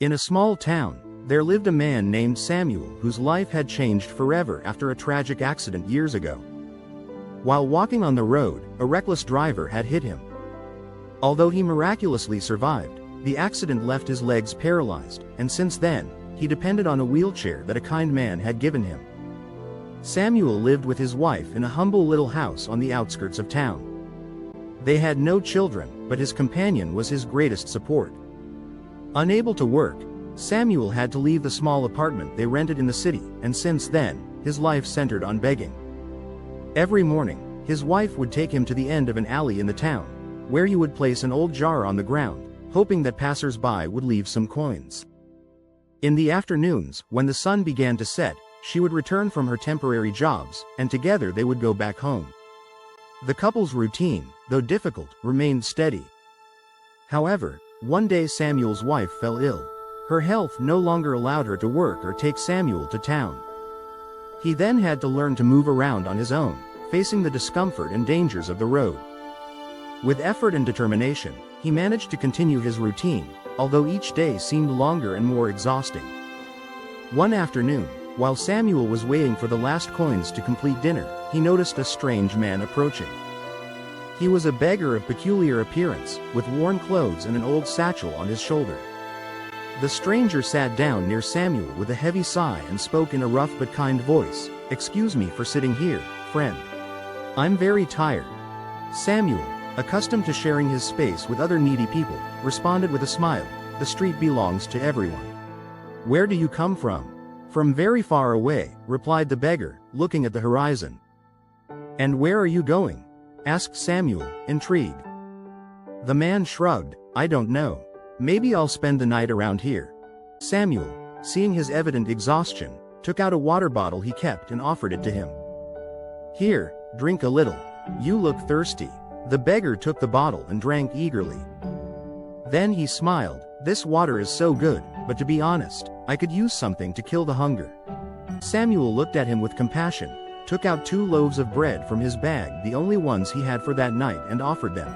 In a small town, there lived a man named Samuel whose life had changed forever after a tragic accident years ago. While walking on the road, a reckless driver had hit him. Although he miraculously survived, the accident left his legs paralyzed, and since then, he depended on a wheelchair that a kind man had given him. Samuel lived with his wife in a humble little house on the outskirts of town. They had no children, but his companion was his greatest support. Unable to work, Samuel had to leave the small apartment they rented in the city, and since then, his life centered on begging. Every morning, his wife would take him to the end of an alley in the town, where he would place an old jar on the ground, hoping that passers-by would leave some coins. In the afternoons, when the sun began to set, she would return from her temporary jobs, and together they would go back home. The couple's routine, though difficult, remained steady. However, one day Samuel's wife fell ill. Her health no longer allowed her to work or take Samuel to town. He then had to learn to move around on his own, facing the discomfort and dangers of the road. With effort and determination, he managed to continue his routine, although each day seemed longer and more exhausting. One afternoon, while Samuel was waiting for the last coins to complete dinner, he noticed a strange man approaching. He was a beggar of peculiar appearance, with worn clothes and an old satchel on his shoulder. The stranger sat down near Samuel with a heavy sigh and spoke in a rough but kind voice. "Excuse me for sitting here, friend. I'm very tired." Samuel, accustomed to sharing his space with other needy people, responded with a smile, "The street belongs to everyone. Where do you come from?" "From very far away," replied the beggar, looking at the horizon. "And where are you going?" asked Samuel, intrigued. The man shrugged, "I don't know. Maybe I'll spend the night around here." Samuel, seeing his evident exhaustion, took out a water bottle he kept and offered it to him. "Here, drink a little. You look thirsty." The beggar took the bottle and drank eagerly. Then he smiled, "This water is so good, but to be honest, I could use something to kill the hunger." Samuel looked at him with compassion, took out 2 loaves of bread from his bag, the only ones he had for that night, and offered them.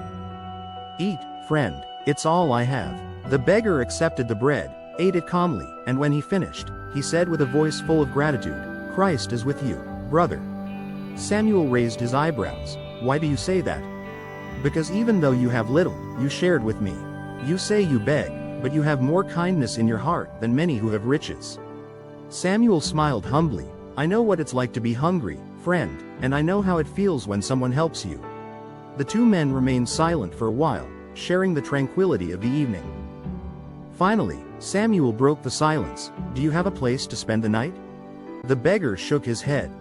"Eat, friend, it's all I have." The beggar accepted the bread, ate it calmly, and when he finished, he said with a voice full of gratitude, "Christ is with you, brother." Samuel raised his eyebrows. "Why do you say that?" "Because even though you have little, you shared with me. You say you beg, but you have more kindness in your heart than many who have riches." Samuel smiled humbly. "I know what it's like to be hungry, friend, and I know how it feels when someone helps you." The 2 men remained silent for a while, sharing the tranquility of the evening. Finally, Samuel broke the silence. "Do you have a place to spend the night?" The beggar shook his head.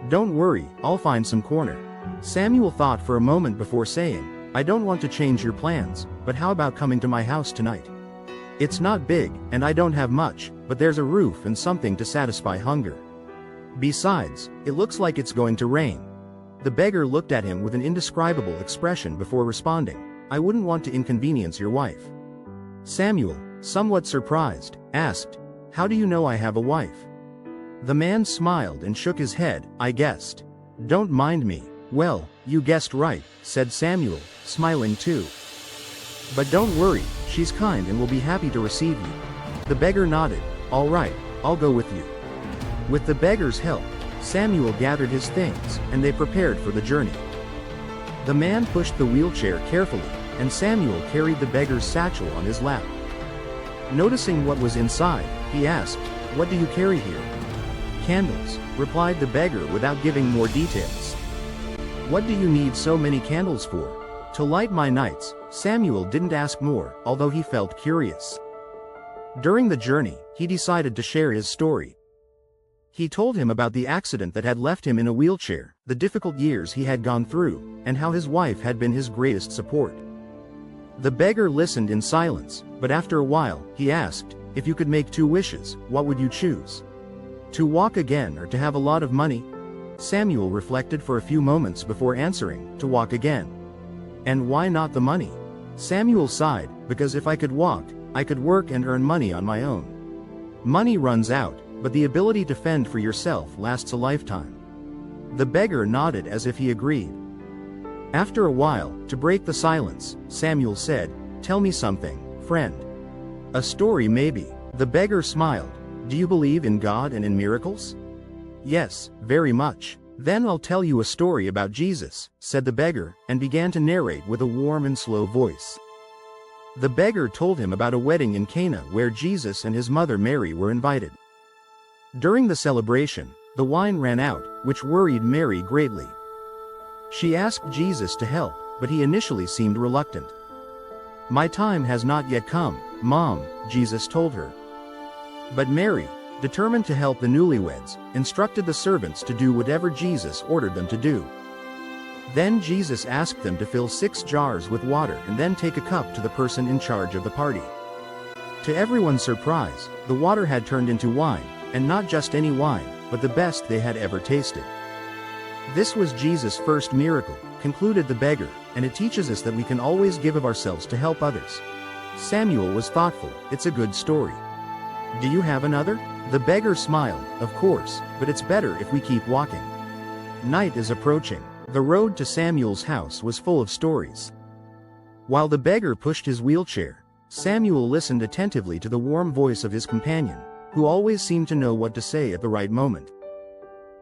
"Don't worry, I'll find some corner." Samuel thought for a moment before saying, "I don't want to change your plans, but how about coming to my house tonight? It's not big, and I don't have much, but there's a roof and something to satisfy hunger. Besides, it looks like it's going to rain." The beggar looked at him with an indescribable expression before responding, "I wouldn't want to inconvenience your wife." Samuel, somewhat surprised, asked, "How do you know I have a wife?" The man smiled and shook his head. "I guessed. Don't mind me." "Well, you guessed right," said Samuel, smiling too. "But don't worry, she's kind and will be happy to receive you." The beggar nodded. "All right, I'll go with you." With the beggar's help, Samuel gathered his things, and they prepared for the journey. The man pushed the wheelchair carefully, and Samuel carried the beggar's satchel on his lap. Noticing what was inside, he asked, "What do you carry here?" "Candles," replied the beggar without giving more details. "What do you need so many candles for?" "To light my nights." Samuel didn't ask more, although he felt curious. During the journey, he decided to share his story. He told him about the accident that had left him in a wheelchair, the difficult years he had gone through, and how his wife had been his greatest support. The beggar listened in silence, but after a while, he asked, "If you could make 2 wishes, what would you choose? To walk again or to have a lot of money?" Samuel reflected for a few moments before answering, "To walk again." "And why not the money?" Samuel sighed, "Because if I could walk, I could work and earn money on my own. Money runs out, but the ability to fend for yourself lasts a lifetime." The beggar nodded as if he agreed. After a while, to break the silence, Samuel said, "Tell me something, friend. A story maybe. The beggar smiled. Do you believe in God and in miracles? Yes, very much. Then I'll tell you a story about Jesus, said the beggar, and began to narrate with a warm and slow voice. The beggar told him about a wedding in Cana where Jesus and his mother Mary were invited. During the celebration, the wine ran out, which worried Mary greatly. She asked Jesus to help, but he initially seemed reluctant. My time has not yet come, Mom, Jesus told her. But Mary, determined to help the newlyweds, instructed the servants to do whatever Jesus ordered them to do. Then Jesus asked them to fill 6 jars with water and then take a cup to the person in charge of the party. To everyone's surprise, the water had turned into wine, and not just any wine, but the best they had ever tasted. This was Jesus' first miracle, concluded the beggar, and it teaches us that we can always give of ourselves to help others. Samuel was thoughtful. It's a good story. Do you have another? The beggar smiled. Of course, but it's better if we keep walking. Night is approaching. The road to Samuel's house was full of stories. While the beggar pushed his wheelchair, Samuel listened attentively to the warm voice of his companion, who always seemed to know what to say at the right moment.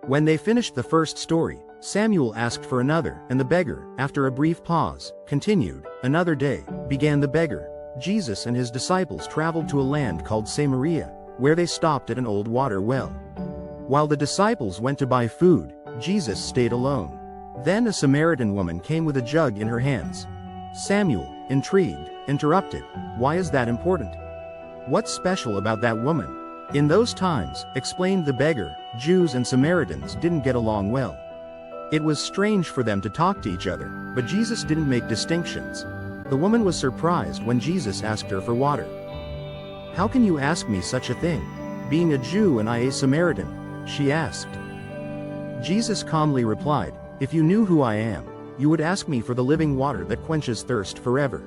When they finished the first story, Samuel asked for another, and the beggar, after a brief pause, continued. Another day, began the beggar. Jesus and his disciples traveled to a land called Samaria, where they stopped at an old water well. While the disciples went to buy food, Jesus stayed alone. Then a Samaritan woman came with a jug in her hands. Samuel, intrigued, interrupted. Why is that important? What's special about that woman? In those times, explained the beggar, Jews and Samaritans didn't get along well. It was strange for them to talk to each other, but Jesus didn't make distinctions. The woman was surprised when Jesus asked her for water. How can you ask me such a thing? Being a Jew and I a Samaritan, she asked. Jesus calmly replied, if you knew who I am, you would ask me for the living water that quenches thirst forever.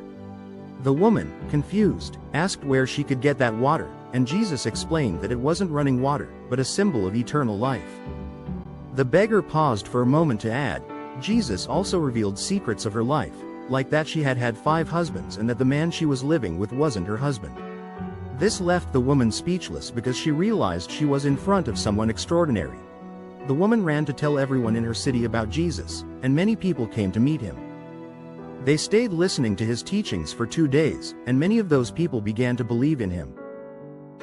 The woman, confused, asked where she could get that water, and Jesus explained that it wasn't running water, but a symbol of eternal life. The beggar paused for a moment to add, Jesus also revealed secrets of her life, like that she had had 5 husbands and that the man she was living with wasn't her husband. This left the woman speechless because she realized she was in front of someone extraordinary. The woman ran to tell everyone in her city about Jesus, and many people came to meet him. They stayed listening to his teachings for 2 days, and many of those people began to believe in him.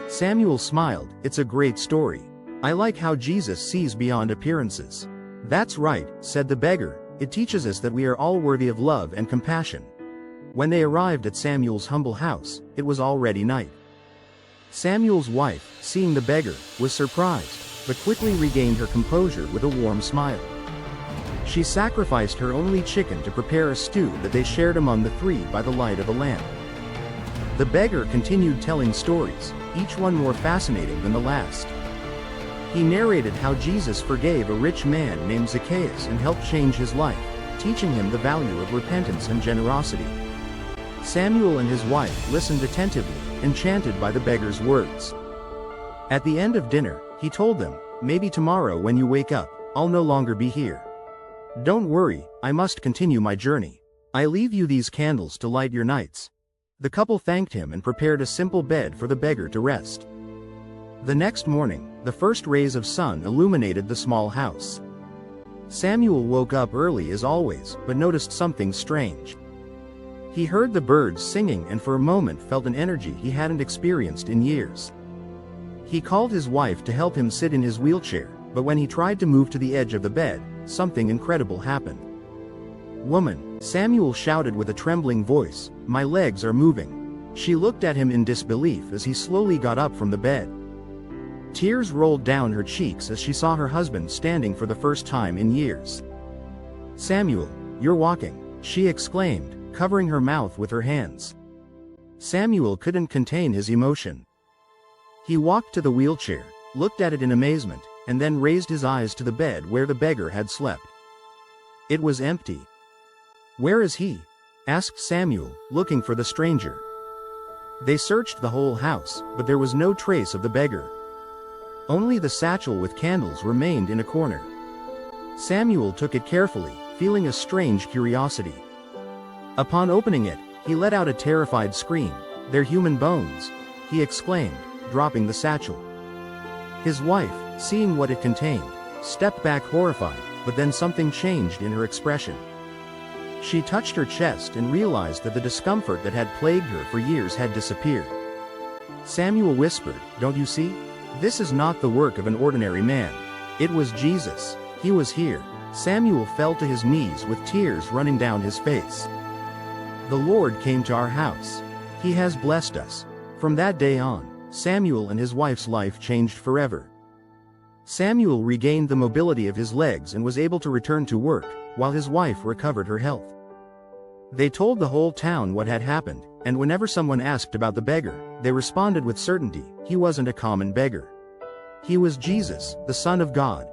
Samuel smiled. It's a great story. I like how Jesus sees beyond appearances. That's right, said the beggar. It teaches us that we are all worthy of love and compassion. When they arrived at Samuel's humble house, it was already night. Samuel's wife, seeing the beggar, was surprised, but quickly regained her composure with a warm smile. She sacrificed her only chicken to prepare a stew that they shared among the 3 by the light of a lamp. The beggar continued telling stories, each one more fascinating than the last. He narrated how Jesus forgave a rich man named Zacchaeus and helped change his life, teaching him the value of repentance and generosity. Samuel and his wife listened attentively, enchanted by the beggar's words. At the end of dinner, he told them, maybe tomorrow when you wake up, I'll no longer be here. Don't worry, I must continue my journey. I leave you these candles to light your nights. The couple thanked him and prepared a simple bed for the beggar to rest. The next morning, the first rays of sun illuminated the small house. Samuel woke up early as always, but noticed something strange. He heard the birds singing and for a moment felt an energy he hadn't experienced in years. He called his wife to help him sit in his wheelchair, but when he tried to move to the edge of the bed, something incredible happened. Woman, Samuel shouted with a trembling voice, my legs are moving. She looked at him in disbelief as he slowly got up from the bed. Tears rolled down her cheeks as she saw her husband standing for the first time in years. Samuel, you're walking, she exclaimed, covering her mouth with her hands. Samuel couldn't contain his emotion. He walked to the wheelchair, looked at it in amazement, and then raised his eyes to the bed where the beggar had slept. It was empty. Where is he? Asked Samuel, looking for the stranger. They searched the whole house, but there was no trace of the beggar. Only the satchel with candles remained in a corner. Samuel took it carefully, feeling a strange curiosity. Upon opening it, he let out a terrified scream. They're human bones. he exclaimed, dropping the satchel. His wife, seeing what it contained, stepped back horrified, but then something changed in her expression. She touched her chest and realized that the discomfort that had plagued her for years had disappeared. Samuel whispered, "Don't you see? This is not the work of an ordinary man. It was Jesus. He was here." Samuel fell to his knees with tears running down his face. "The Lord came to our house. He has blessed us." From that day on, Samuel and his wife's life changed forever. Samuel regained the mobility of his legs and was able to return to work, while his wife recovered her health. They told the whole town what had happened, and whenever someone asked about the beggar, they responded with certainty, he wasn't a common beggar. He was Jesus, the Son of God.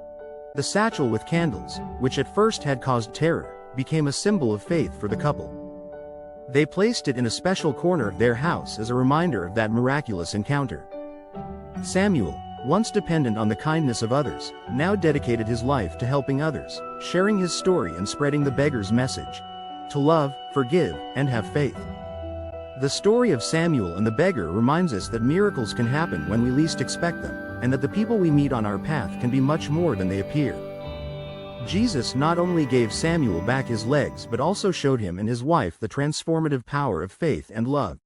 The satchel with candles, which at first had caused terror, became a symbol of faith for the couple. They placed it in a special corner of their house as a reminder of that miraculous encounter. Samuel, once dependent on the kindness of others, now dedicated his life to helping others, sharing his story and spreading the beggar's message: to love, forgive, and have faith. The story of Samuel and the beggar reminds us that miracles can happen when we least expect them, and that the people we meet on our path can be much more than they appear. Jesus not only gave Samuel back his legs but also showed him and his wife the transformative power of faith and love.